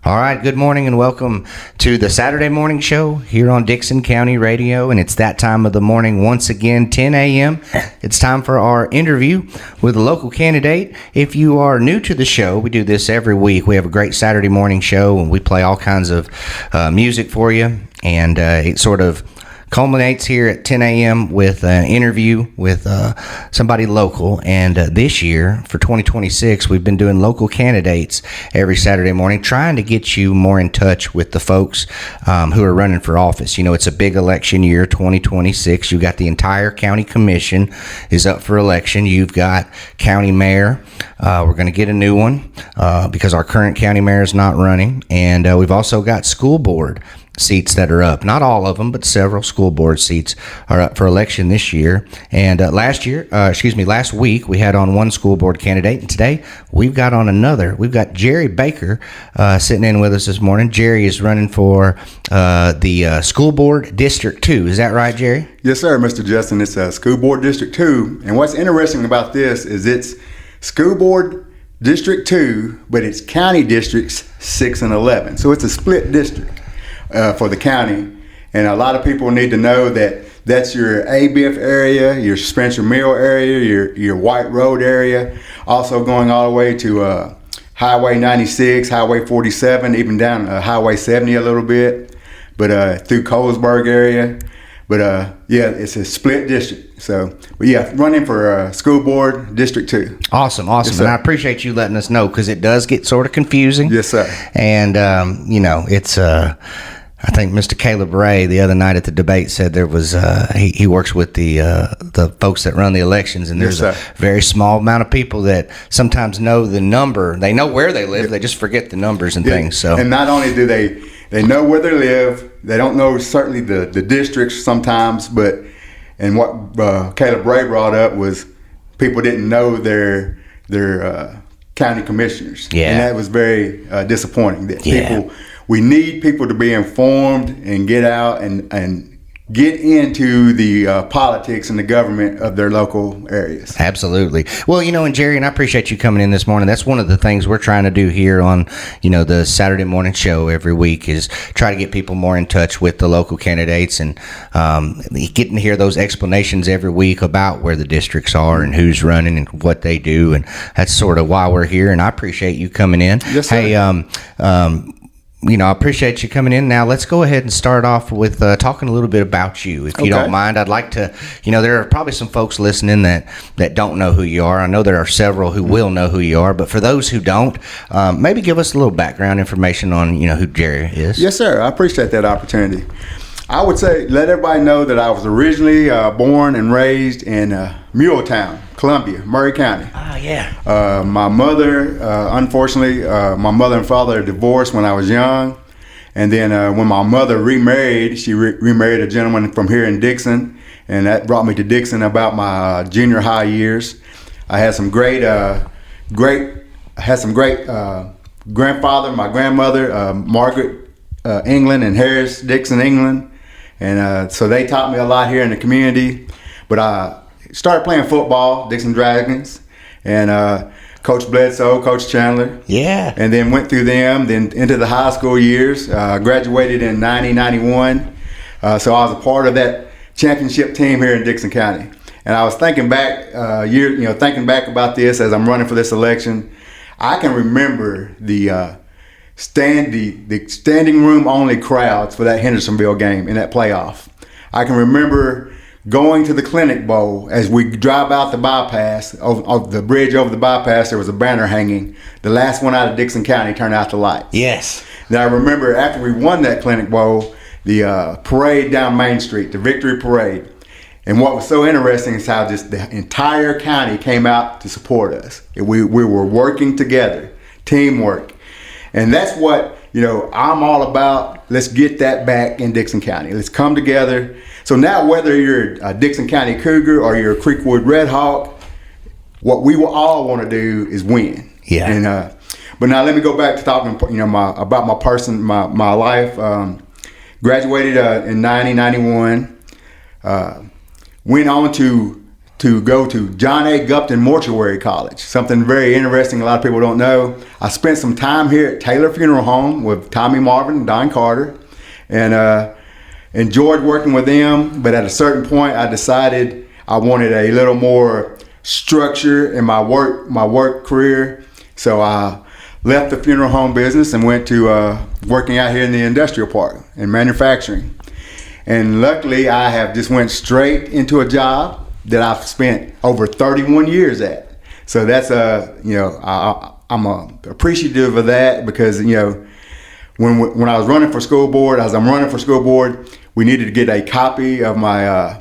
All right, good morning and welcome to the Saturday Morning Show here on Dickson County Radio. And it's that time of the morning once again, 10 a.m. It's time for our interview with a local candidate. If you are new to the show, we do this every week. We have a great Saturday morning show and we play all kinds of music for you. And it sort of culminates here at 10 a.m. with an interview with somebody local. And this year, for 2026, we've been doing local candidates every Saturday morning, trying to get you more in touch with the folks who are running for office. You know, it's a big election year, 2026. You've got the entire county commission is up for election. You've got county mayor. We're going to get a new one because our current county mayor is not running. And we've also got school board seats that are up. Not all of them, but several school board seats are up for election this year. And last week, we had on one school board candidate, and today we've got on another. We've got Jerry Baker sitting in with us this morning. Jerry is running for the School Board District 2. Is that right, Jerry? Yes, sir, Mr. Justin. It's School Board District 2. And what's interesting about this is it's School Board District 2, but it's county districts 6 and 11. So it's a split district for the county. And a lot of people need to know that that's your ABIF area, your Spencer Mill area, your White Road area, also going all the way to Highway 96, Highway 47, even down Highway 70 a little bit, but through Colesburg area. But yeah, it's a split district. So, but yeah, running for School Board District 2. Awesome. Yes, and I appreciate you letting us know because it does get sort of confusing. Yes, sir. And, it's... I think Mr. Caleb Ray the other night at the debate said there was he works with the folks that run the elections, and there's a very small amount of people that sometimes know the number. They know where they live, they just forget the numbers and things. So, and not only do they know where they live, they don't know certainly the districts sometimes, and what Caleb Ray brought up was people didn't know their county commissioners. Yeah, and that was very disappointing. That we need people to be informed and get out and get into the politics and the government of their local areas. Absolutely. Well, and Jerry, and I appreciate you coming in this morning. That's one of the things we're trying to do here on, the Saturday morning show every week is try to get people more in touch with the local candidates and getting to hear those explanations every week about where the districts are and who's running and what they do. And that's sort of why we're here. And I appreciate you coming in. Yes, sir. Hey, I appreciate you coming in. Now, let's go ahead and start off with talking a little bit about you. If you don't mind, I'd like to, there are probably some folks listening that don't know who you are. I know there are several who will know who you are, but for those who don't, maybe give us a little background information on, who Jerry is. Yes, sir. I appreciate that opportunity. I would say let everybody know that I was originally born and raised in Muletown, Columbia, Murray County. Oh, yeah. My mother, unfortunately, my mother and father divorced when I was young. And then when my mother remarried, she remarried a gentleman from here in Dickson. And that brought me to Dickson about my junior high years. I had some great grandfather, my grandmother, Margaret England and Harris Dixon England. And so they taught me a lot here in the community. But I started playing football, Dickson Dragons, and Coach Bledsoe, Coach Chandler. Yeah. And then went through them, then into the high school years. Graduated in 1991. So I was a part of that championship team here in Dickson County. And I was thinking back, thinking back about this as I'm running for this election. I can remember the standing room only crowds for that Hendersonville game in that playoff. I can remember going to the Clinic Bowl as we drive out the bypass, of the bridge over the bypass, there was a banner hanging. The last one out of Dickson County turned out the lights. Yes. Now I remember after we won that Clinic Bowl, the parade down Main Street, the victory parade. And what was so interesting is how just the entire county came out to support us. We were working together, teamwork. And that's what, I'm all about. Let's get that back in Dickson County. Let's come together. So now whether you're a Dickson County Cougar or you're a Creekwood Red Hawk, what we will all want to do is win. Yeah. And but now let me go back to talking, about my person, my life. Graduated in 1991. Went on to to go to John A. Gupton Mortuary College. Something very interesting a lot of people don't know. I spent some time here at Taylor Funeral Home with Tommy Marvin and Don Carter, and enjoyed working with them. But at a certain point, I decided I wanted a little more structure in my work career. So I left the funeral home business and went to working out here in the industrial park in manufacturing. And luckily, I have just went straight into a job that I've spent over 31 years at. So that's I'm appreciative of that, because when I was running for school board, we needed to get a copy of my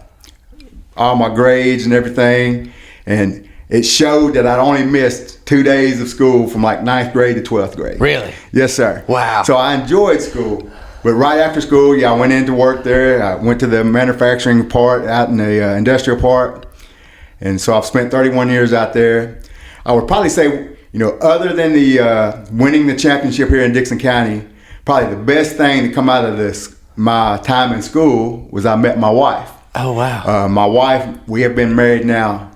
all my grades and everything, and it showed that I'd only missed 2 days of school from like 9th grade to 12th grade. Really? Yes, sir. Wow. So I enjoyed school. But right after school, I went into work there. I went to the manufacturing part out in the industrial park. And so I've spent 31 years out there. I would probably say, other than the winning the championship here in Dickson County, probably the best thing to come out of my time in school was I met my wife. Oh, wow. My wife, we have been married now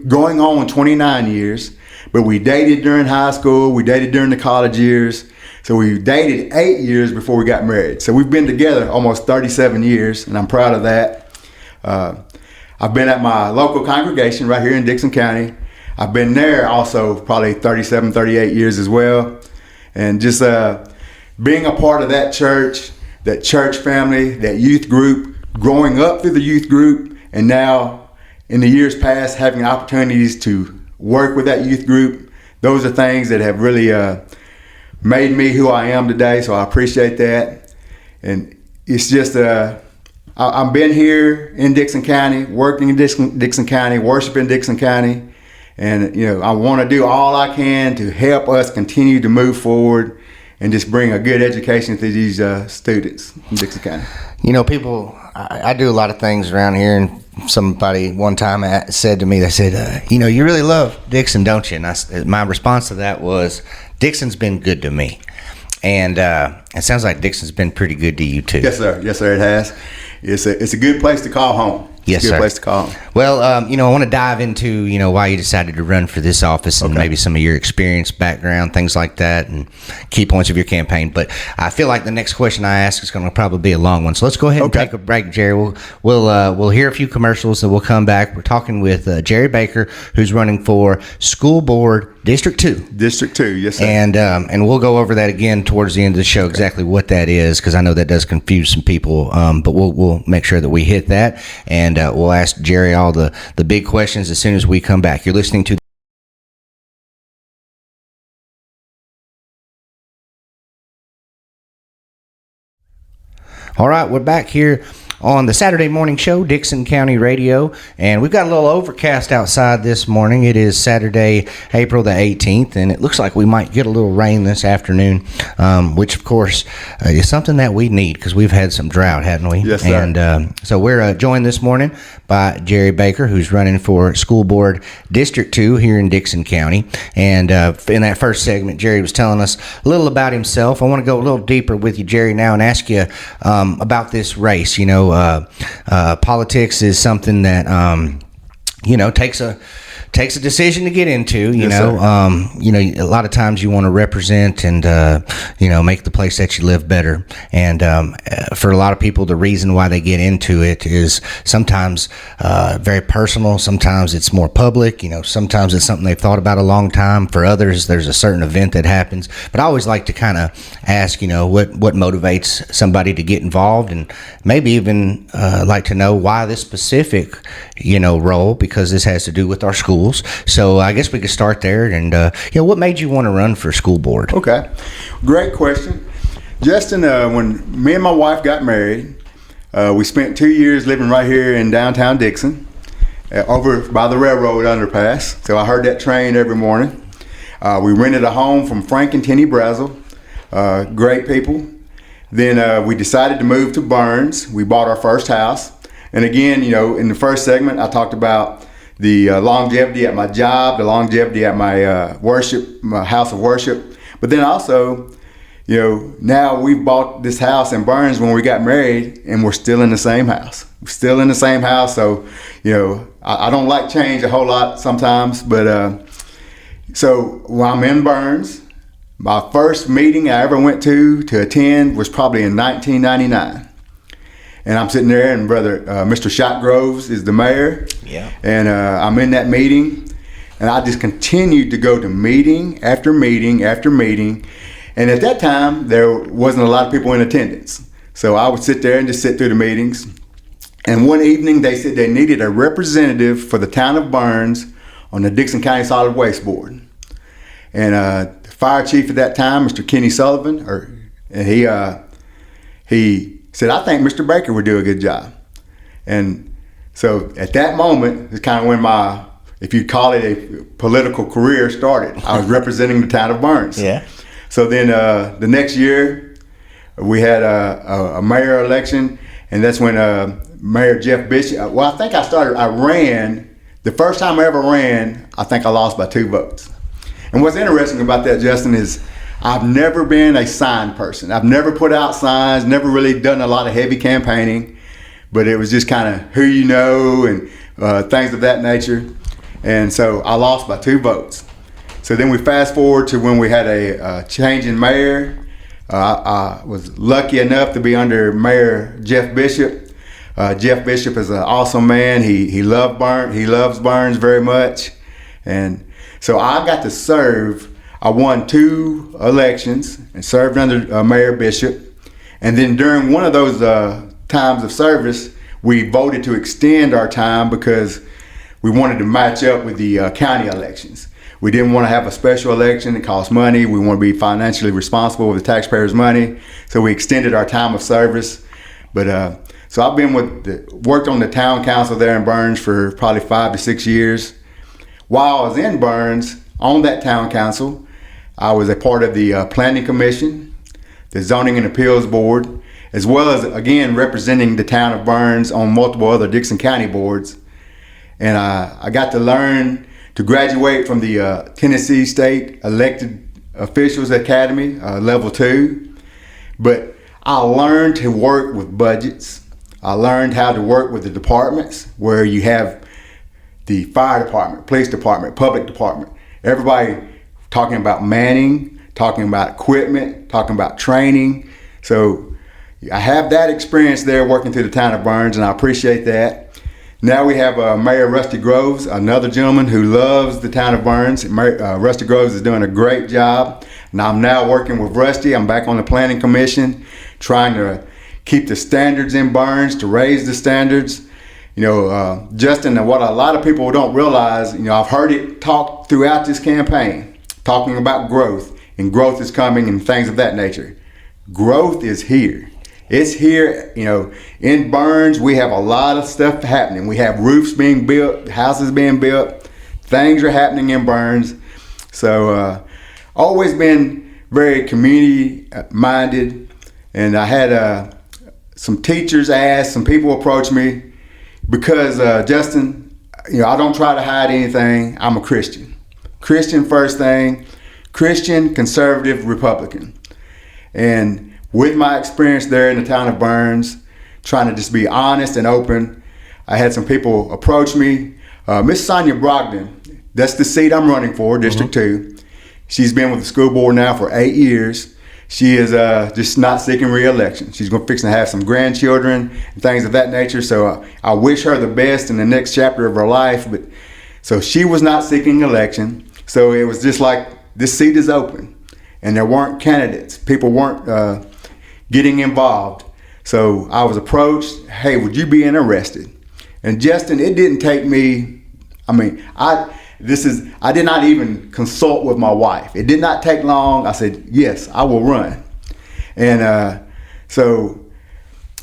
going on 29 years, but we dated during high school. We dated during the college years. So we dated 8 years before we got married. So we've been together almost 37 years, and I'm proud of that. I've been at my local congregation right here in Dickson County. I've been there also probably 37, 38 years as well. And just being a part of that church family, that youth group, growing up through the youth group, and now in the years past having opportunities to work with that youth group, those are things that have really made me who I am today, so I appreciate that. And it's just I've been here in Dickson County, working in Dickson County, worshiping Dickson County, and I want to do all I can to help us continue to move forward and just bring a good education to these students in Dickson County. People, I do a lot of things around here, and somebody one time said to me, they said, you really love Dickson, don't you? And my response to that was, Dickson's been good to me. And it sounds like Dickson's been pretty good to you too. Yes, sir. Yes, sir, it has. It's a good place to call home. Yes, it's a good sir. place to call home. Well, I want to dive into, why you decided to run for this office, and maybe some of your experience, background, things like that, and key points of your campaign. But I feel like the next question I ask is going to probably be a long one. So let's go ahead and take a break, Jerry. We'll hear a few commercials, and we'll come back. We're talking with Jerry Baker, who's running for School Board District 2. District 2, yes, sir. And we'll go over that again towards the end of the show, exactly what that is, because I know that does confuse some people. But we'll make sure that we hit that, and we'll ask Jerry all the big questions as soon as we come back. You're listening to All right, we're back here on the Saturday morning show, Dickson County Radio, and we've got a little overcast outside this morning. It is Saturday, April the 18th, and it looks like we might get a little rain this afternoon, which of course is something that we need, because we've had some drought, haven't we? Yes, sir. And so we're joined this morning by Jerry Baker, who's running for School Board District 2 here in Dickson County. And in that first segment, Jerry was telling us a little about himself. I want to go a little deeper with you, Jerry, now, and ask you about this race. Politics is something that takes a decision to get into. A lot of times you want to represent and make the place that you live better. And for a lot of people, the reason why they get into it is sometimes very personal. Sometimes it's more public. Sometimes it's something they've thought about a long time. For others, there's a certain event that happens. But I always like to kind of ask, what motivates somebody to get involved, and maybe even like to know why this specific role, because this has to do with our schools. So I guess we could start there. And what made you want to run for school board? Okay, great question, Justin. When me and my wife got married, we spent 2 years living right here in downtown Dickson, over by the railroad underpass. So I heard that train every morning. We rented a home from Frank and Tenny Brazel, great people. Then we decided to move to Burns. We bought our first house. And again, in the first segment, I talked about the longevity at my job, the longevity at my my house of worship. But then also, now we've bought this house in Burns when we got married, and we're still in the same house. We're still in the same house. So, I don't like change a whole lot sometimes, but so when I'm in Burns, my first meeting I ever went to attend was probably in 1999. And I'm sitting there, and brother, Mr. Shot Groves is the mayor. Yeah. And I'm in that meeting, and I just continued to go to meeting after meeting after meeting. And at that time, there wasn't a lot of people in attendance. So I would sit there and just sit through the meetings. And one evening, they said they needed a representative for the town of Burns on the Dickson County Solid Waste Board. And the fire chief at that time, Mr. Kenny Sullivan, he said, I think Mr. Baker would do a good job. And so at that moment, it's kind of when my, if you call it a political career started. I was representing the town of Burns. Yeah. So then the next year, we had a mayor election, and that's when Mayor Jeff Bishop, well, I think I ran, the first time I ever ran, I think I lost by 2 votes. And what's interesting about that, Justin, is I've never been a sign person. I've never put out signs, never really done a lot of heavy campaigning, but it was just kind of who you know and things of that nature. And so I lost by 2 votes. So then we fast forward to when we had a change in mayor. I was lucky enough to be under Mayor Jeff Bishop. Jeff Bishop is an awesome man. He loves Burns very much. And so I got to serve. I won 2 elections and served under Mayor Bishop. And then during one of those times of service, we voted to extend our time because we wanted to match up with the county elections. We didn't want to have a special election. It costs money. We want to be financially responsible with the taxpayers' money. So we extended our time of service. But so I've been worked on the town council there in Burns for probably 5 to 6 years. While I was in Burns, on that town council, I was a part of the planning commission, the zoning and appeals board, as well as, again, representing the town of Burns on multiple other Dickson County boards. And I got to learn to graduate from the Tennessee State Elected Officials Academy, level 2. But I learned to work with budgets. I learned how to work with the departments where you have the fire department, police department, public department, everybody talking about manning, talking about equipment, talking about training. So I have that experience there working through the town of Burns, and I appreciate that. Now we have Mayor Rusty Groves, another gentleman who loves the town of Burns. Rusty Groves is doing a great job. And I'm now working with Rusty. I'm back on the planning commission, trying to keep the standards in Burns, to raise the standards. You know, Justin, what a lot of people don't realize, you know, I've heard it talked throughout this campaign, talking about growth, and growth is coming and things of that nature. Growth is here. It's here, you know, in Burns, we have a lot of stuff happening. We have roofs being built, houses being built, things are happening in Burns. So, always been very community minded. And I had some teachers some people approach me because, Justin, you know, I don't try to hide anything. I'm a Christian. Christian first thing, Christian, conservative, Republican. And with my experience there in the town of Burns, trying to just be honest and open, I had some people approach me. Miss Sonia Brogdon, that's the seat I'm running for, District 2. She's been with the school board now for 8 years. She is just not seeking re-election. She's going to fix to have some grandchildren and things of that nature. So I wish her the best in the next chapter of her life. But so she was not seeking election. So it was just like, this seat is open. And there weren't candidates. People weren't getting involved. So I was approached, hey, would you be interested? And Justin, it didn't take me, I did not even consult with my wife. It did not take long. I said, yes, I will run. And so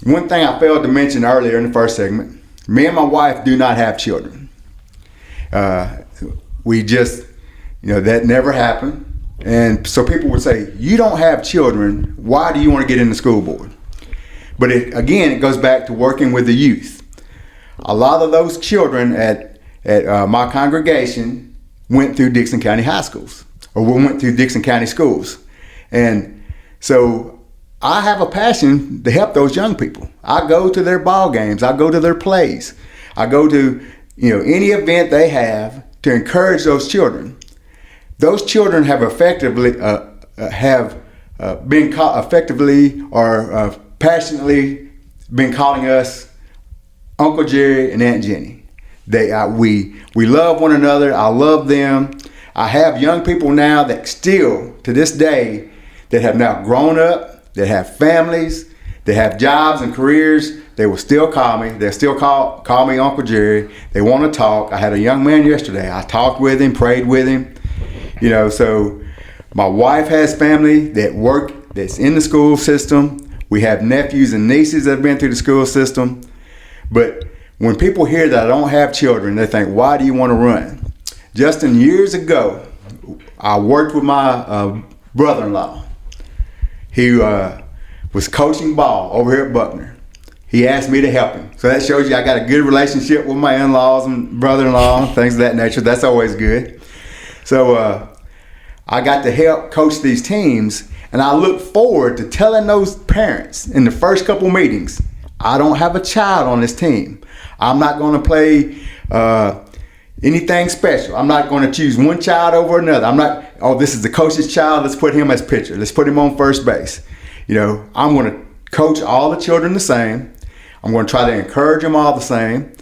one thing I failed to mention earlier in the first segment, me and my wife do not have children. We just, you know, that never happened. And so people would say, you don't have children, why do you want to get in the school board? But it goes back to working with the youth. A lot of those children at my congregation went through Dickson County high schools, or went through Dickson County schools. And so I have a passion to help those young people. I go to their ball games, I go to their plays, I go to any event they have to encourage those children. Those children have effectively been effectively or passionately been calling us Uncle Jerry and Aunt Jenny. We love one another. I love them. I have young people now that still, to this day, that have now grown up, that have families, that have jobs and careers. They will still call me. They'll still call me Uncle Jerry. They want to talk. I had a young man yesterday. I talked with him, prayed with him. So my wife has family that's in the school system. We have nephews and nieces that have been through the school system. But when people hear that I don't have children, they think, why do you want to run? Justin, years ago, I worked with my brother-in-law. He was coaching ball over here at Buckner. He asked me to help him. So that shows you I got a good relationship with my in-laws and brother-in-law, things of that nature. That's always good. So I got to help coach these teams, and I look forward to telling those parents in the first couple meetings, I don't have a child on this team. I'm not going to play anything special. I'm not going to choose one child over another. I'm not, this is the coach's child, let's put him as pitcher. Let's put him on first base. I'm going to coach all the children the same. I'm going to try to encourage them all the same,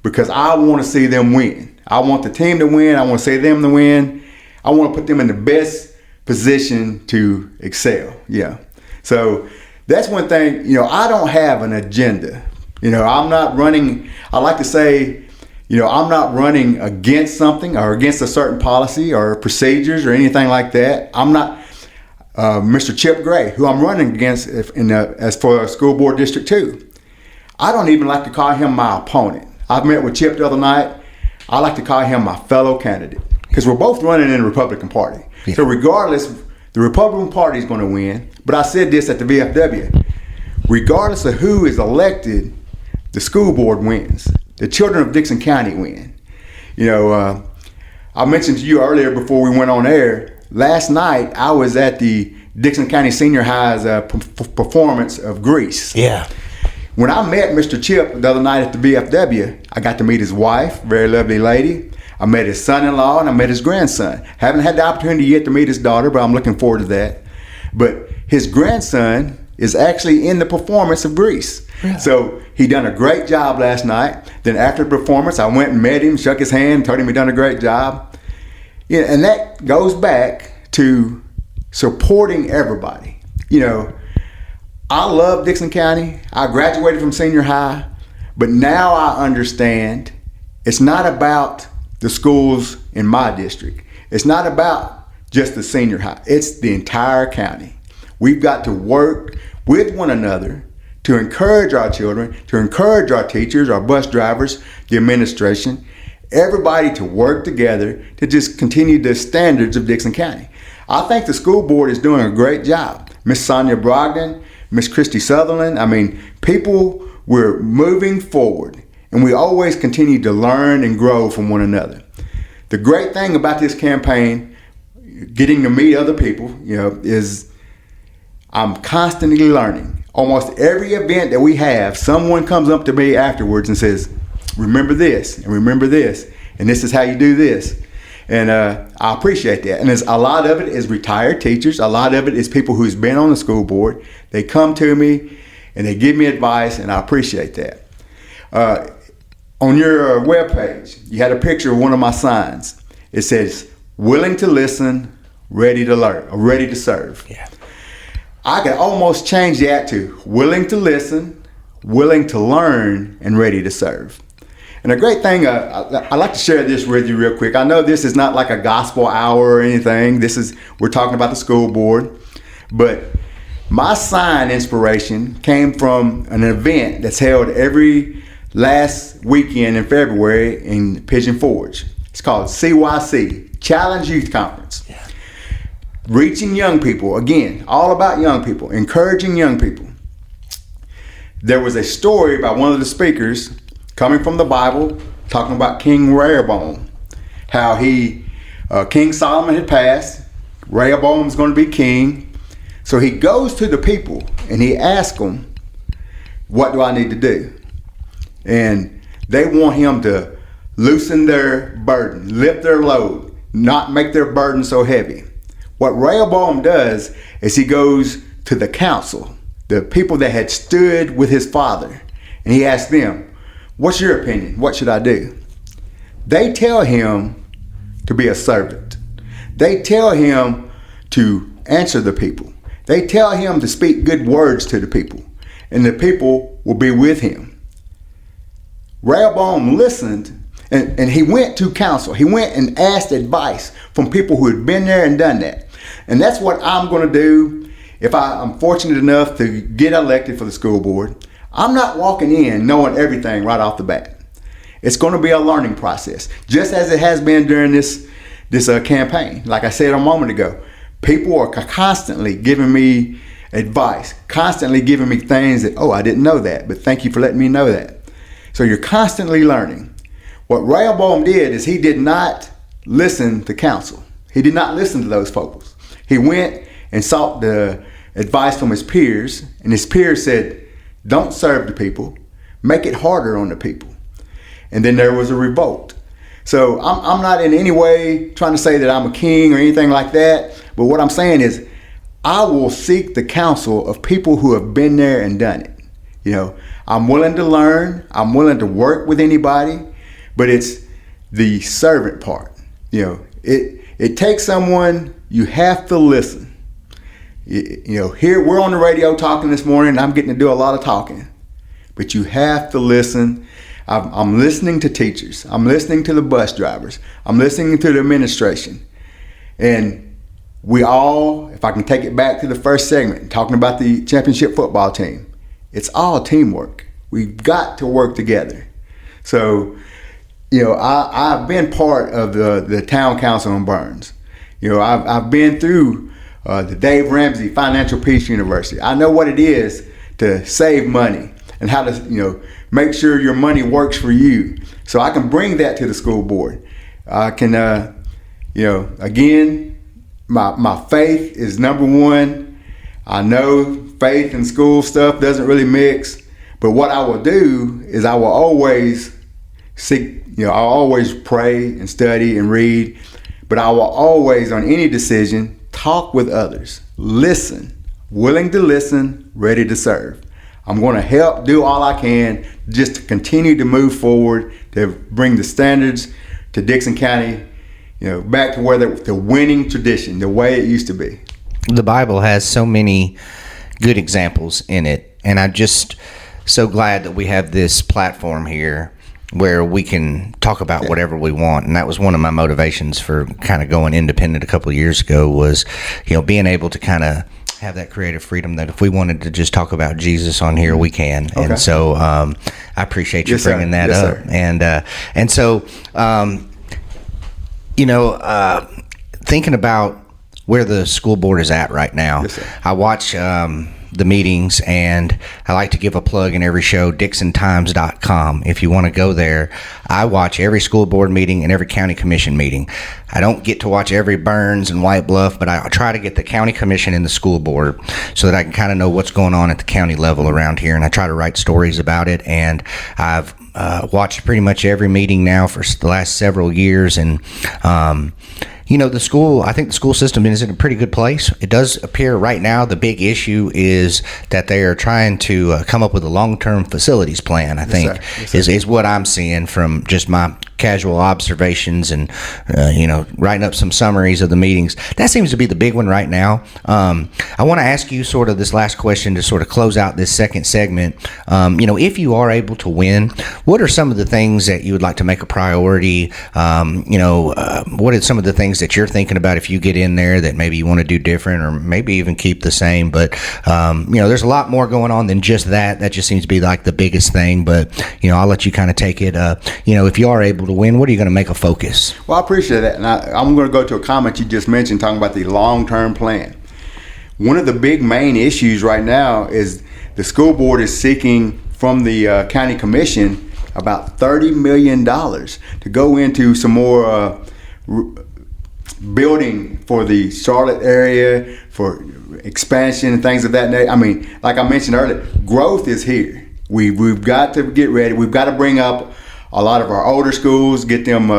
because I want to see them win. I want the team to win. I want to see them to win. I want to put them in the best position to excel. Yeah. So that's one thing, I don't have an agenda. I'm not running, I like to say, I'm not running against something or against a certain policy or procedures or anything like that. I'm not Mr. Chip Gray, who I'm running against as for School Board District 2. I don't even like to call him my opponent. I've met with Chip the other night. I like to call him my fellow candidate because we're both running in the Republican Party. Yeah. So regardless, the Republican Party is going to win. But I said this at the VFW. Regardless of who is elected, the school board wins. The children of Dickson County win. I mentioned to you earlier before we went on air, last night I was at the Dickson County Senior High's performance of Grease. Yeah. When I met Mr. Chip the other night at the VFW, I got to meet his wife, very lovely lady. I met his son-in-law and I met his grandson. Haven't had the opportunity yet to meet his daughter, but I'm looking forward to that. But his grandson is actually in the performance of Grease. Yeah. So he done a great job last night. Then after the performance, I went and met him, shook his hand, told him he done a great job. And that goes back to supporting everybody. I love Dickson County. I graduated from senior high, but now I understand it's not about the schools in my district. It's not about just the senior high. It's the entire county. We've got to work with one another to encourage our children, to encourage our teachers, our bus drivers, the administration, everybody to work together to just continue the standards of Dickson County. I think the school board is doing a great job. Miss Sonia Brogdon, Miss Christy Sutherland, people, we're moving forward and we always continue to learn and grow from one another. The great thing about this campaign, getting to meet other people, is I'm constantly learning. Almost every event that we have, someone comes up to me afterwards and says, remember this and remember this, and this is how you do this. And I appreciate that. And a lot of it is retired teachers. A lot of it is people who's been on the school board. They come to me and they give me advice, and I appreciate that. On your webpage, you had a picture of one of my signs. It says, willing to listen, ready to learn, or ready to serve. Yeah. I could almost change that to willing to listen, willing to learn, and ready to serve. And a great thing, I'd like to share this with you real quick. I know this is not like a gospel hour or anything. We're talking about the school board. But my sign inspiration came from an event that's held every last weekend in February in Pigeon Forge. It's called CYC, Challenge Youth Conference. Yeah. Reaching young people, again, all about young people, encouraging young people. There was a story about one of the speakers coming from the Bible, talking about King Rehoboam, how King Solomon had passed, Rehoboam's going to be king. So he goes to the people and he asks them, what do I need to do? And They want him to loosen their burden, lift their load, not make their burden so heavy. What Rehoboam does is he goes to the council, the people that had stood with his father, and he asks them, what's your opinion? What should I do? They tell him to be a servant. They tell him to answer the people. They tell him to speak good words to the people, and the people will be with him. Rehoboam listened, and he went to council. He went and asked advice from people who had been there and done that. And that's what I'm going to do if I'm fortunate enough to get elected for the school board. I'm not walking in knowing everything right off the bat. It's going to be a learning process, just as it has been during this campaign. Like I said a moment ago, people are constantly giving me advice, constantly giving me things that, oh, I didn't know that, but thank you for letting me know that. So you're constantly learning. What Rehoboam did is he did not listen to counsel. He did not listen to those folks. He went and sought the advice from his peers, and his peers said, don't serve the people, make it harder on the people. And then there was a revolt. So I'm not in any way trying to say that I'm a king or anything like that, but what I'm saying is I will seek the counsel of people who have been there and done it. You know, I'm willing to learn, I'm willing to work with anybody, but it's the servant part. You know, it takes someone, you have to listen. You know, here we're on the radio talking this morning, I'm getting to do a lot of talking, but you have to listen. I'm listening to teachers, I'm listening to the bus drivers, I'm listening to the administration. And we all, if I can take it back to the first segment, talking about the championship football team, it's all teamwork. We've got to work together. So, you know, I've been part of the town council in Burns. You know, I've been through the Dave Ramsey Financial Peace University. I know what it is to save money and how to, you know, make sure your money works for you. So I can bring that to the school board. I can, you know, again, my faith is number one. I know faith and school stuff doesn't really mix, but what I will do is I will always seek, you know, I'll always pray and study and read, but I will always, on any decision, talk with others, listen, willing to listen, ready to serve. I'm going to help do all I can just to continue to move forward, to bring the standards to Dickson County, you know, back to where the winning tradition, the way it used to be. The Bible has so many good examples in it, and I'm just so glad that we have this platform here where we can talk about whatever we want. And that was one of my motivations for kind of going independent a couple of years ago was, you know, being able to kind of have that creative freedom that if we wanted to just talk about Jesus on here, we can. Okay. And so I appreciate you bringing that up. Sir. And so, you know, thinking about where the school board is at right now, I watch the meetings, and I like to give a plug in every show, DicksonTimes.com. If you want to go there, I watch every school board meeting and every county commission meeting. I don't get to watch every Burns and White Bluff, but I try to get the county commission and the school board so that I can kind of know what's going on at the county level around here, and I try to write stories about it. And I've watched pretty much every meeting now for the last several years, and you know, I think the school system is in a pretty good place. It does appear right now the big issue is that they are trying to come up with a long-term facilities plan, I think, is what I'm seeing from just my casual observations and, you know, writing up some summaries of the meetings. That seems to be the big one right now. I want to ask you sort of this last question to sort of close out this second segment. You know, if you are able to win, what are some of the things that you would like to make a priority? You know, what are some of the things that you're thinking about if you get in there that maybe you want to do different or maybe even keep the same? But, you know, there's a lot more going on than just that. That just seems to be like the biggest thing. But, you know, I'll let you kind of take it. You know, if you are able to win, what are you going to make a focus? Well, I appreciate that. And I'm going to go to a comment you just mentioned talking about the long-term plan. One of the big main issues right now is the school board is seeking from the county commission about $30 million to go into some more building for the Charlotte area, for expansion and things of that nature. I mean, like I mentioned earlier, growth is here. We've got to get ready. We've got to bring up a lot of our older schools, get them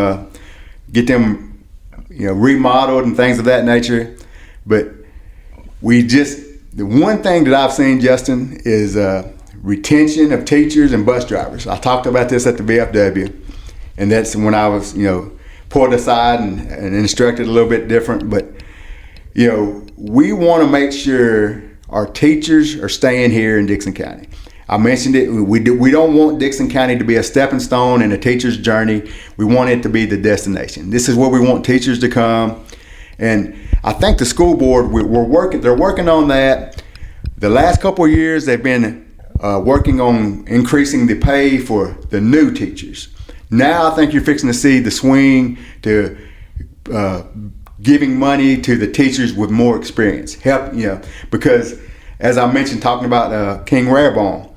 remodeled and things of that nature. But the one thing that I've seen, Justin, is retention of teachers and bus drivers. I talked about this at the VFW, and that's when I was, pulled aside and instructed a little bit different. But, we want to make sure our teachers are staying here in Dickson County. I mentioned it. We don't want Dickson County to be a stepping stone in a teacher's journey. We want it to be the destination. This is where we want teachers to come. And I think the school board, they're working on that. The last couple of years, they've been working on increasing the pay for the new teachers. Now I think you're fixing to see the swing to giving money to the teachers with more experience. Because as I mentioned, talking about King Rehoboam,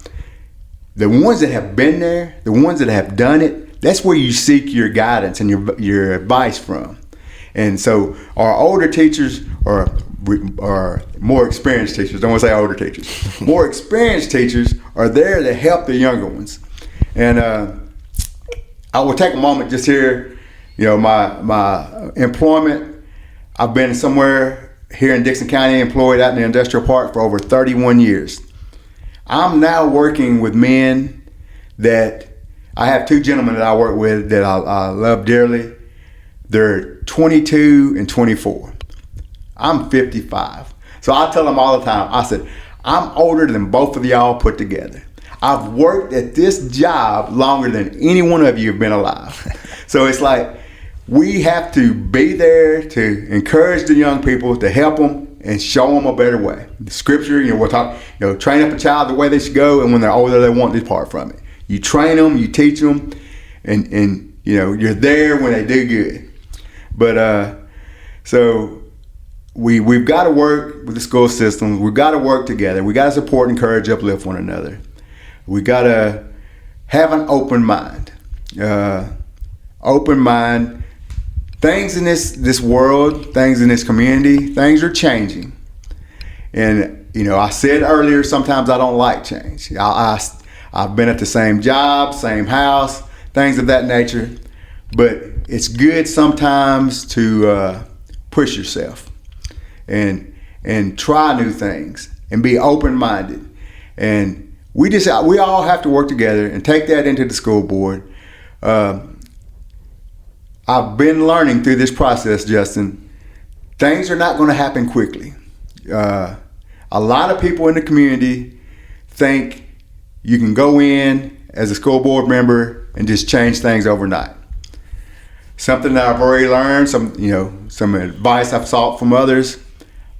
the ones that have been there, the ones that have done it, that's where you seek your guidance and your advice from. And so our older teachers are more experienced teachers. Don't want to say older teachers. More experienced teachers are there to help the younger ones. And I will take a moment just here. My employment. I've been somewhere here in Dickson County, employed out in the industrial park for over 31 years. I'm now working with men that I have two gentlemen that I work with that I love dearly. They're 22 and 24. I'm 55. So I tell them all the time, I said, I'm older than both of y'all put together. I've worked at this job longer than any one of you have been alive. So it's like, we have to be there to encourage the young people, to help them and show them a better way. The scripture, we'll talk, train up a child the way they should go, and when they're older, they won't depart from it. You train them, you teach them, and you're there when they do good. But so we've got to work with the school systems. We've got to work together. We got to support, encourage, uplift one another. We got to have an open mind. Open mind. Things in this world, things in this community, things are changing. And, I said earlier, sometimes I don't like change. I've been at the same job, same house, things of that nature. But it's good sometimes to push yourself and try new things and be open-minded. And we all have to work together and take that into the school board. I've been learning through this process, Justin, things are not going to happen quickly. A lot of people in the community think you can go in as a school board member and just change things overnight. Something that I've already learned, some advice I've sought from others.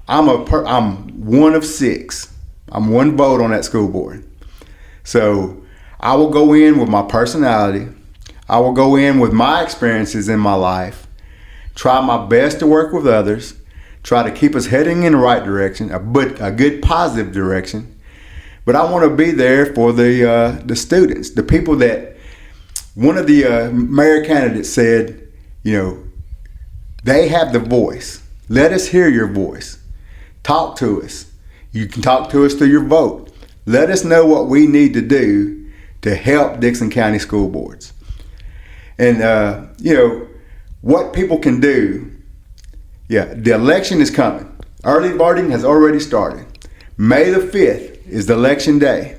I'm one of 6. I'm one vote on that school board. So I will go in with my personality. I will go in with my experiences in my life, try my best to work with others, try to keep us heading in the right direction, a good positive direction. But I want to be there for the students, the people that one of the mayor candidates said, they have the voice. Let us hear your voice. Talk to us. You can talk to us through your vote. Let us know what we need to do to help Dickson County school boards. And, what people can do. The election is coming. Early voting has already started. May the 5th is the election day.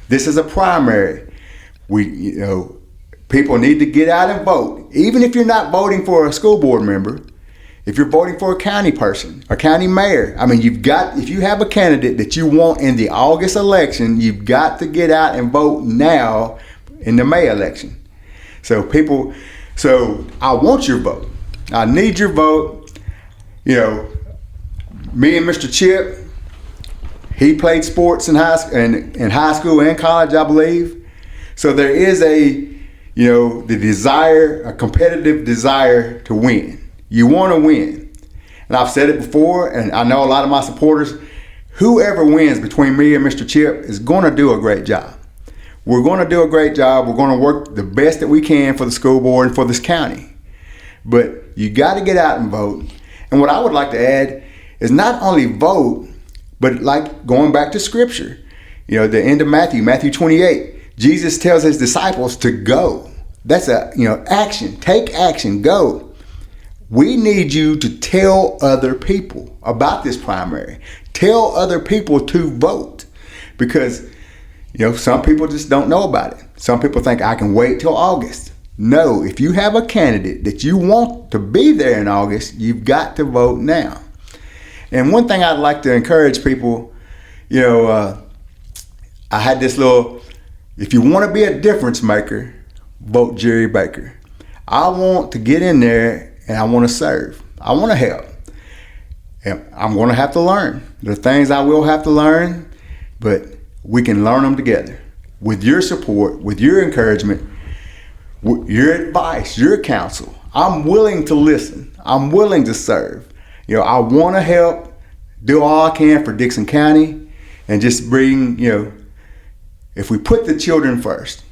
This is a primary. People need to get out and vote. Even if you're not voting for a school board member, if you're voting for a county person, a county mayor, if you have a candidate that you want in the August election, you've got to get out and vote now in the May election. So I want your vote. I need your vote. Me and Mr. Chip, he played sports in high school and college, I believe. So there is the desire, a competitive desire to win. You want to win. And I've said it before, and I know a lot of my supporters, whoever wins between me and Mr. Chip is going to do a great job. We're going to do a great job. We're going to work the best that we can for the school board and for this county. But you got to get out and vote. And what I would like to add is not only vote, but like going back to scripture, the end of Matthew 28, Jesus tells his disciples to go. That's action. Take action. Go. We need you to tell other people about this primary. Tell other people to vote, because some people just don't know about it. Some people think I can wait till August. No, if you have a candidate that you want to be there in August, you've got to vote now. And one thing I'd like to encourage people, I had this little, if you want to be a difference maker, vote Jerry Baker. I want to get in there and I want to serve. I want to help. And I'm going to have to learn. There are things I will have to learn, but we can learn them together. With your support, with your encouragement, your advice, your counsel, I'm willing to listen. I'm willing to serve. I want to help, do all I can for Dickson County, and just bring, if we put the children first,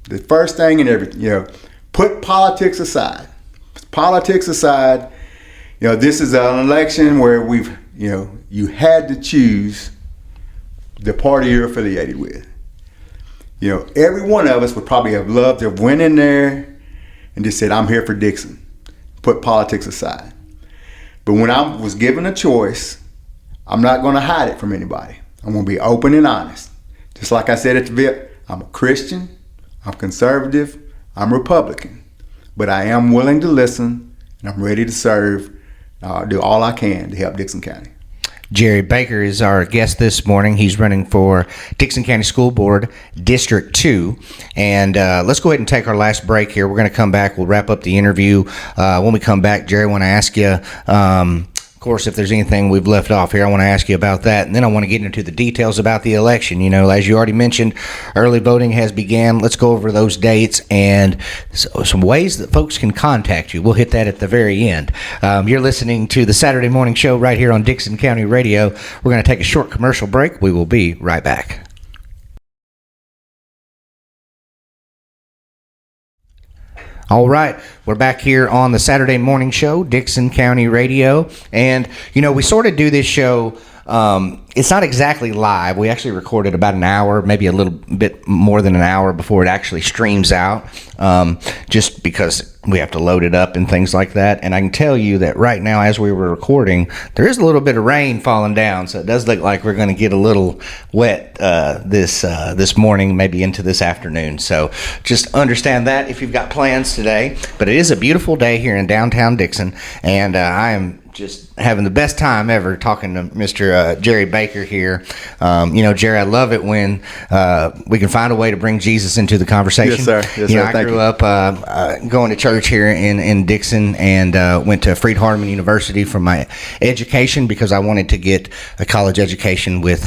the first thing in everything, put politics aside. Politics aside, this is an election where you had to choose the party you're affiliated with. Every one of us would probably have loved to have went in there and just said, I'm here for Dickson. Put politics aside. But when I was given a choice, I'm not going to hide it from anybody. I'm going to be open and honest. Just like I said at the VIP, I'm a Christian, I'm conservative, I'm Republican. But I am willing to listen, and I'm ready to serve. I'll do all I can to help Dickson County. Jerry Baker is our guest this morning. He's running for Dickson County School Board District 2. And let's go ahead and take our last break here. We're going to come back. We'll wrap up the interview. When we come back, Jerry, I want to ask you, of course, if there's anything we've left off here, I want to ask you about that. And then I want to get into the details about the election. As you already mentioned, early voting has began. Let's go over those dates and some ways that folks can contact you. We'll hit that at the very end. You're listening to the Saturday Morning Show right here on Dickson County Radio. We're going to take a short commercial break. We will be right back. All right, we're back here on the Saturday Morning Show, Dickson County Radio. And, we sort of do this show, it's not exactly live. We actually recorded about an hour, maybe a little bit more than an hour before it actually streams out, just because we have to load it up and things like that. And I can tell you that right now, as we were recording, there is a little bit of rain falling down, so it does look like we're going to get a little wet this morning, maybe into this afternoon. So just understand that if you've got plans today. But it is a beautiful day here in downtown Dickson, and I am just having the best time ever talking to Mr. Jerry Baker here. Jerry, I love it when we can find a way to bring Jesus into the conversation. Yes, sir. Yes, sir. I grew up going to church here in Dickson, and went to Freed-Hardeman University for my education because I wanted to get a college education with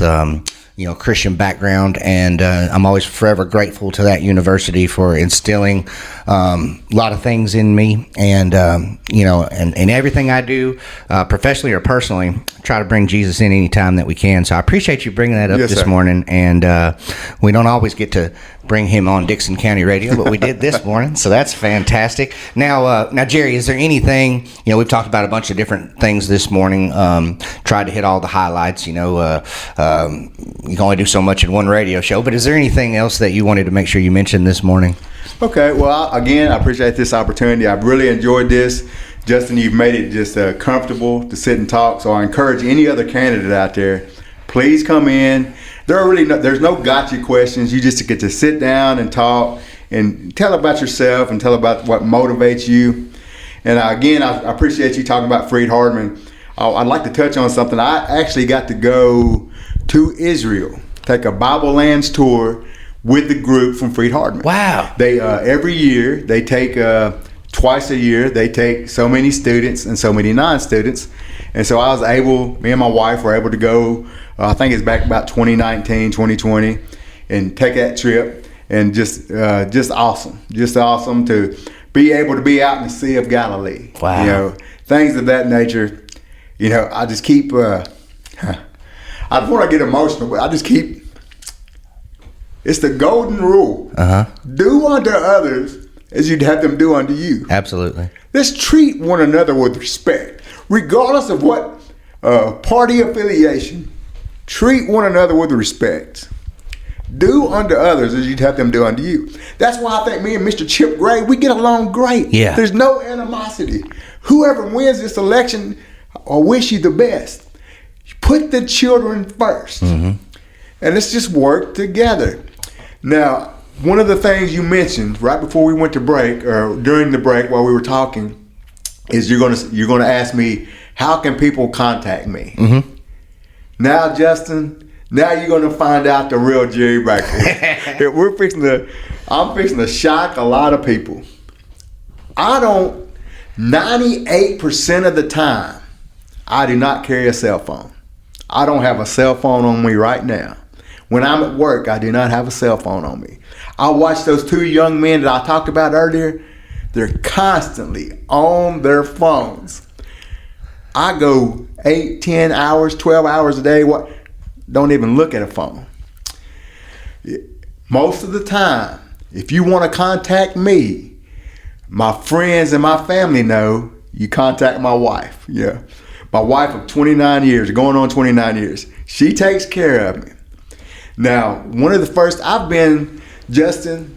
Christian background, and I'm always forever grateful to that university for instilling a lot of things in me, and and everything I do, professionally or personally, try to bring Jesus in any time that we can. So I appreciate you bringing that up this morning, and we don't always get to bring him on Dickson County Radio, but we did this morning, so that's fantastic. Now, Jerry, is there anything, we've talked about a bunch of different things this morning, tried to hit all the highlights, you can only do so much in one radio show, but is there anything else that you wanted to make sure you mentioned this morning? Okay, well, again, I appreciate this opportunity. I've really enjoyed this. Justin, you've made it just comfortable to sit and talk, so I encourage any other candidate out there, please come in. There's no gotcha questions. You just get to sit down and talk and tell about yourself and tell about what motivates you. And again, I appreciate you talking about Freed-Hardeman. I'd like to touch on something. I actually got to go to Israel, take a Bible Lands tour with the group from Freed-Hardeman. Wow. They every year, they take twice a year, they take so many students and so many non-students. And so I was able, me and my wife were able to go, I think it's back about 2019, 2020, and take that trip. And just awesome. Just awesome to be able to be out in the Sea of Galilee. Wow. Things of that nature. I just keep, I don't want to get emotional, but I just keep, it's the golden rule. Do unto others as you'd have them do unto you. Absolutely. Let's treat one another with respect. Regardless of what party affiliation, treat one another with respect. Do unto others as you'd have them do unto you. That's why I think me and Mr. Chip Gray, we get along great. Yeah. There's no animosity. Whoever wins this election, I wish you the best. Put the children first. And let's just work together. Now, one of the things you mentioned right before we went to break, or during the break while we were talking, is you're gonna ask me, how can people contact me? Now, Justin, now you're gonna find out the real Jerry back there. I'm fixing to shock a lot of people. 98% of the time, I do not carry a cell phone. I don't have a cell phone on me right now. When I'm at work, I do not have a cell phone on me. I watch those two young men that I talked about earlier. They're constantly on their phones. I go 8, 10 hours, 12 hours a day. Don't even look at a phone. Most of the time, if you want to contact me, my friends and my family know you contact my wife. Yeah. My wife of 29 years, going on 29 years. She takes care of me. Now, one of the first, I've been, Justin,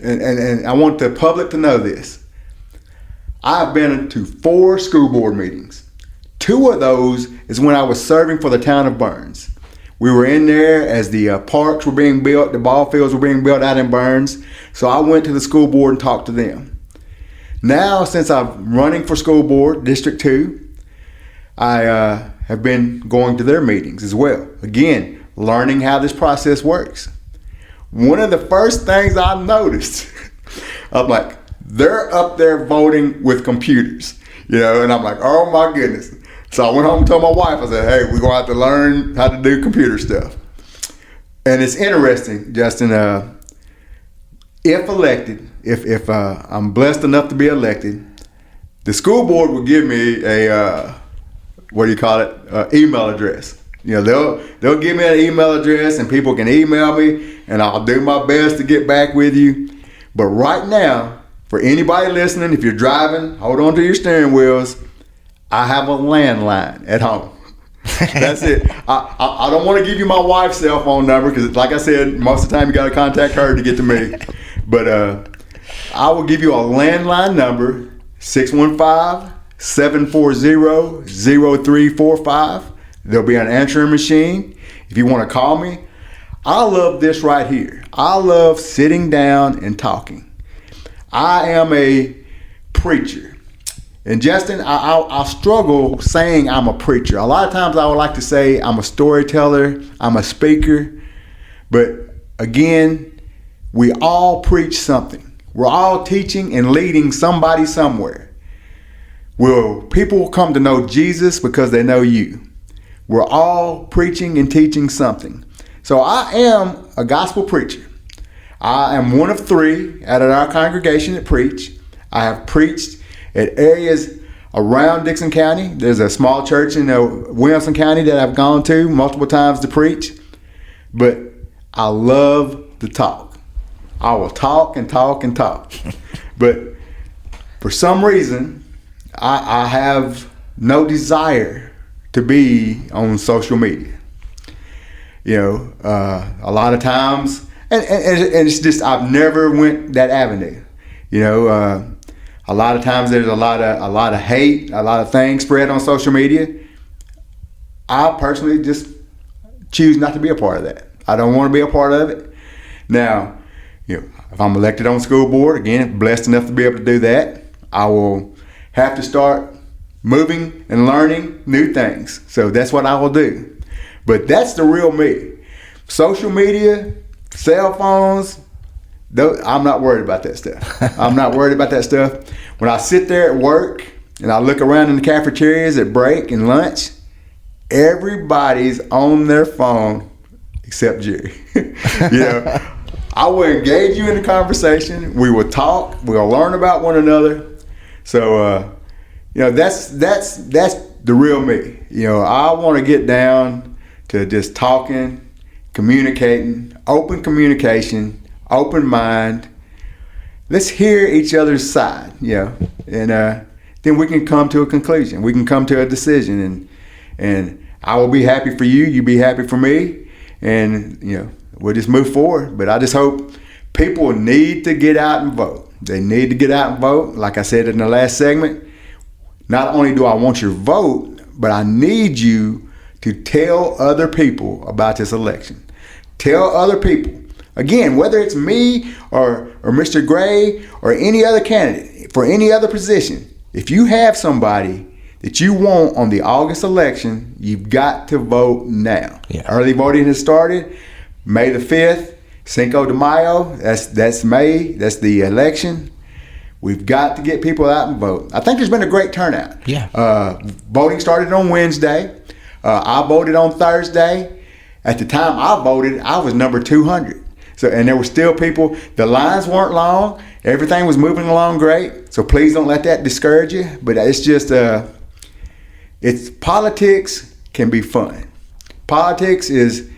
and I want the public to know this. I've been to 4 school board meetings. 2 of those is when I was serving for the town of Burns. We were in there as the parks were being built, the ball fields were being built out in Burns. So I went to the school board and talked to them. Now, since I'm running for school board, District 2, I have been going to their meetings as well. Again, learning how this process works. One of the first things I noticed, I'm like, they're up there voting with computers, and I'm like, oh my goodness. So I went home and told my wife, I said, hey, we're going to have to learn how to do computer stuff. And it's interesting, Justin, if elected, if I'm blessed enough to be elected, the school board will give me a, email address. They'll give me an email address and people can email me and I'll do my best to get back with you. But right now, for anybody listening, if you're driving, hold on to your steering wheels. I have a landline at home. That's it. I don't want to give you my wife's cell phone number because, like I said, most of the time you got to contact her to get to me. But I will give you a landline number, 615-740-0345. There'll be an answering machine. If you want to call me, I love this right here. I love sitting down and talking. I am a preacher. And Justin, I struggle saying I'm a preacher. A lot of times I would like to say I'm a storyteller, I'm a speaker. But again, we all preach something. We're all teaching and leading somebody somewhere. Well, people will come to know Jesus because they know you. We're all preaching and teaching something. So I am a gospel preacher. I am one of 3 out of our congregation that preach. I have preached at areas around Dickson County. There's a small church in Williamson County that I've gone to multiple times to preach. But I love to talk. I will talk and talk and talk. But for some reason, I have no desire to be on social media. A lot of times, and it's just I've never went that avenue. A lot of times there's a lot of hate, a lot of things spread on social media. I personally just choose not to be a part of that. I don't want to be a part of it. Now, if I'm elected on school board, again, blessed enough to be able to do that, I will have to start moving and learning new things. So that's what I will do. But that's the real me. Social media, cell phones, I'm not worried about that stuff. I'm not worried about that stuff. When I sit there at work and I look around in the cafeterias at break and lunch, everybody's on their phone except Jerry. I will engage you in the conversation. We will talk. We'll learn about one another. So, that's the real me. I want to get down to just talking, communicating, open communication, open mind. Let's hear each other's side, and then we can come to a conclusion. We can come to a decision, and I will be happy for you. You be happy for me, and we'll just move forward. But I just hope people need to get out and vote. They need to get out and vote. Like I said in the last segment, not only do I want your vote, but I need you to tell other people about this election. Tell other people. Again, whether it's me or Mr. Gray or any other candidate for any other position, if you have somebody that you want on the August election, you've got to vote now. Yeah. Early voting has started. May the 5th, Cinco de Mayo, that's May, that's the election. We've got to get people out and vote. I think there's been a great turnout. Yeah. Voting started on Wednesday. I voted on Thursday. At the time I voted, I was number 200. So, and there were still people, the lines weren't long, everything was moving along great. So please don't let that discourage you. But it's just, it's politics can be fun. Politics is,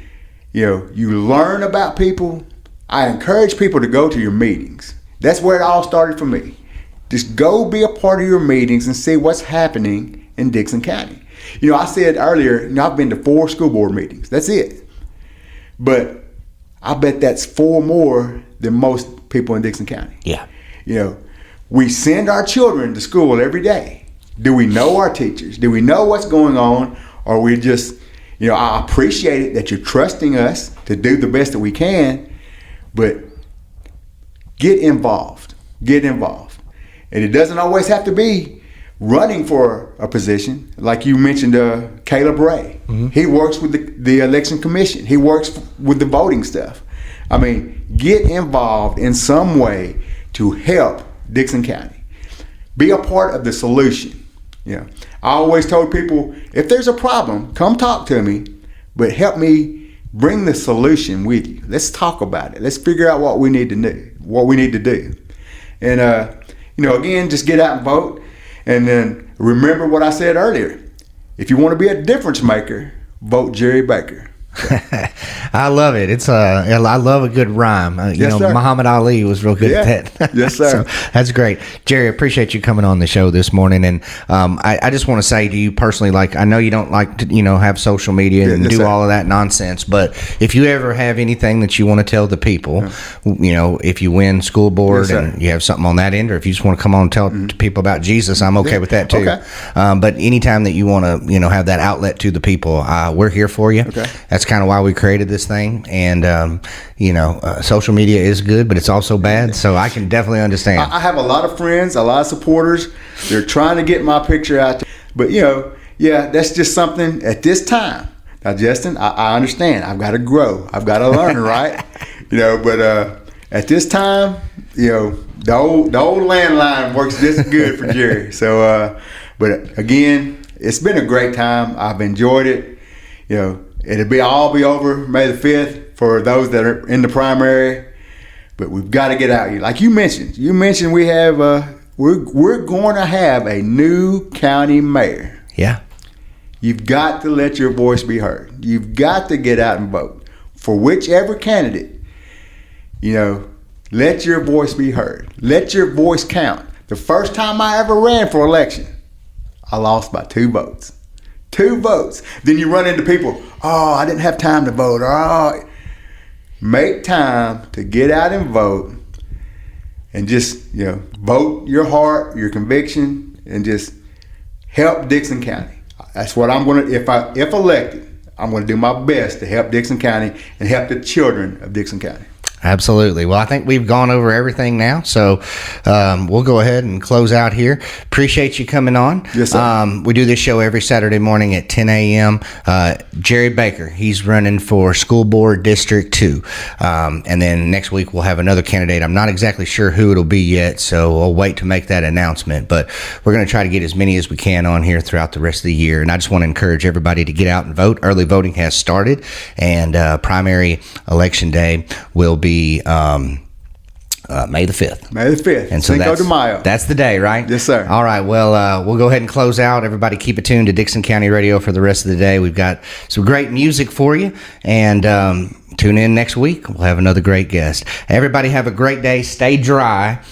you learn about people. I encourage people to go to your meetings. That's where it all started for me. Just go be a part of your meetings and see what's happening in Dickson County. I said earlier, I've been to 4 school board meetings. That's it. But I bet that's 4 more than most people in Dickson County. Yeah. We send our children to school every day. Do we know our teachers? Do we know what's going on? Or we just, I appreciate it that you're trusting us to do the best that we can, but get involved. Get involved. And it doesn't always have to be running for a position. Like you mentioned, Caleb Ray. Mm-hmm. He works with the election commission. He works with the voting stuff. I mean, get involved in some way to help Dickson County. Be a part of the solution. I always told people, if there's a problem, come talk to me, but help me bring the solution with you. Let's talk about it. Let's figure out what we need to do. And again, just get out and vote. And then remember what I said earlier. If you want to be a difference maker, vote Jerry Baker. I love it. I love a good rhyme. Sir. Muhammad Ali was real good at that. Yes, sir. So that's great. Jerry, I appreciate you coming on the show this morning. And I just want to say to you personally, I know you don't like to, have social media and do all of that nonsense, but if you ever have anything that you want to tell the people, if you win school board and you have something on that end, or if you just want to come on and tell people about Jesus, I'm okay with that too. Okay. But anytime that you want to, have that outlet to the people, we're here for you. Okay. That's kind of why we created this thing. And social media is good, but it's also bad, so I can definitely understand. I have a lot of friends, a lot of supporters. They're trying to get my picture out there. But that's just something at this time. Now, Justin, I understand. I've got to grow. I've got to learn, right? But at this time, the old landline works just good for Jerry. So but again, it's been a great time. I've enjoyed it. It'll all be over May the 5th for those that are in the primary, but we've got to get out here. Like you mentioned we have we're going to have a new county mayor. Yeah. You've got to let your voice be heard. You've got to get out and vote for whichever candidate. Let your voice be heard. Let your voice count. The first time I ever ran for election, I lost by 2 votes. 2 votes. Then you run into people, I didn't have time to vote. Make time to get out and vote, and just, vote your heart, your conviction, and just help Dickson County. That's what I'm going to, if elected, I'm going to do my best to help Dickson County and help the children of Dickson County. Absolutely. Well, I think we've gone over everything now, so we'll go ahead and close out here. Appreciate you coming on. Yes, sir. We do this show every Saturday morning at 10 a.m. Jerry Baker, he's running for School Board District 2. And then next week we'll have another candidate. I'm not exactly sure who it'll be yet, so I'll wait to make that announcement. But we're going to try to get as many as we can on here throughout the rest of the year. And I just want to encourage everybody to get out and vote. Early voting has started, and primary election day will be May the 5th. May the 5th. And so Cinco de Mayo. That's the day, right? Yes, sir. All right. Well, we'll go ahead and close out. Everybody keep it tuned to Dickson County Radio for the rest of the day. We've got some great music for you. And tune in next week. We'll have another great guest. Everybody have a great day. Stay dry.